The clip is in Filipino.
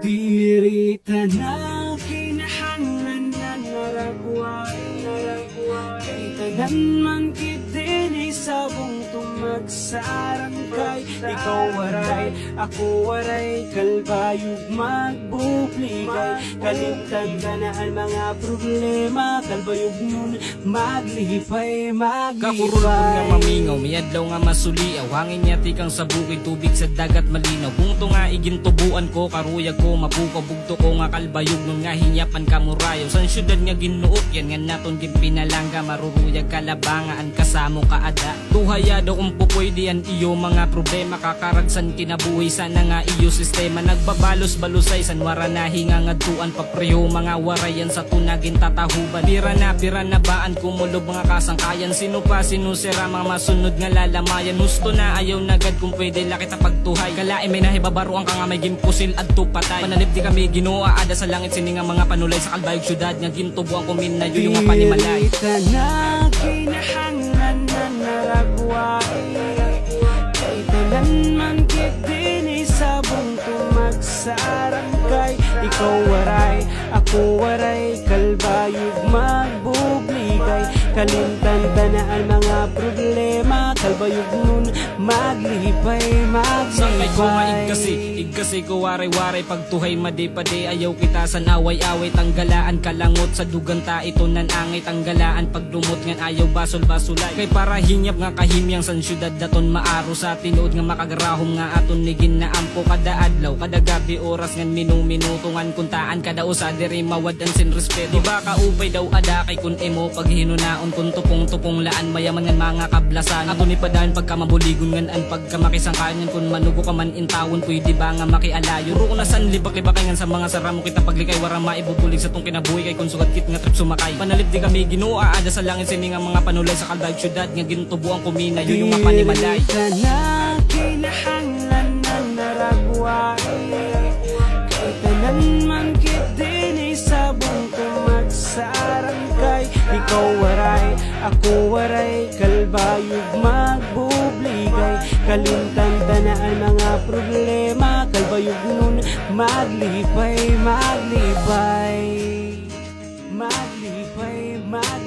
Dirita na kinahanglan na naragway kay tanan man kitini sa bungtong magsarangkay. Ikaw waray, ako waray, kalbayog magbubligay. Kalimtan ka na ang mga problema, kalbayog nun maglihipay, Kakurulog nga mamingaw, may adlaw nga masuliaw. Hangin niya tikang sa bukid, tubig sa dagat malinaw. Bungto nga igintubuan ko, karuyag ko, mapukaw, bugto ko nga kalbayog nun nga hinyapan kamurayaw. San syudad nga ginuot, yan nga naton ginpinalangga. Maruruyag kalabangaan, kasamo kaada. Tuhaya daw kung pupwede yan iyo mga problema. Kakaragsan kinabuhi, sana nga iyo sistema. Nagbabalos-balusay, sanwara na hingangadtuan. Papreho mga warayan sa tunagin tatahuban. Pira na baan, kumulob mga kasangkayan. Sino pa sinusira, mga masunod nga lalamayan. Husto na ayaw nagad kung pwede lakita pagtuhay. Kalae may nahibabaruan ka nga may ginpusil at tupatay. Panalip di kami ginua, ada sa langit sininga mga panulay. Sa kalbayog syudad nga gintubuan kumin na yung mga panimalay. Dirita na kinahanglan na naragway kay tanan man kitini sa bungtong magsarangkay. Ikaw waray, ako waray, kalbayog magbubligay. Kalimtan ka na ang mga problema, kalbayog nun maglihipay, Sakay ko nga maglihipay. igkasi ko waray-waray. Pagtuhay madi-padi, ayaw kita sa away-away. Tanggalaan kalangot sa duganta, ito nanangay. Tanggalaan paglumot ngan ayaw basol-basulay. Kay para hinyap nga kahimyang san syudad daton maaro sa tinuod nga makagarahom nga aton nigin na ampo. Kada adlaw, kada gabi, oras ngan minuto ngan kuntaan kada usa diri mawadan sin respeto. Di ba kaupay daw ada kay kun emo paghinunaon kun tupong-tupong laan mayaman ngan mga kablasan. Ato ni padaan pagka mabuligon ngan an pagka makisangkanyan kun manugo ka man intawon pwede ba nga makialayo. Ro na san libak-libak ngan sa mga saramo kita paglikay wara maibubulig sa tong kinabuhi kay kun sugat kit nga trip sumakay. Panalip di kami ginua ada sa langit sini nga mga panulay sa kalbayog syudad nga gintubuan kumina yung mga panimalay. Dirita na kinahanglan na naragway kay tanan man kitini sa bungtong magsarangkay. Ikaw waray, ako waray, kalbayog magbubligay. Kalimtan ka na ang mga problema, kalbayog nun maglihipay, maglihipay, maglihipay, maglihipay.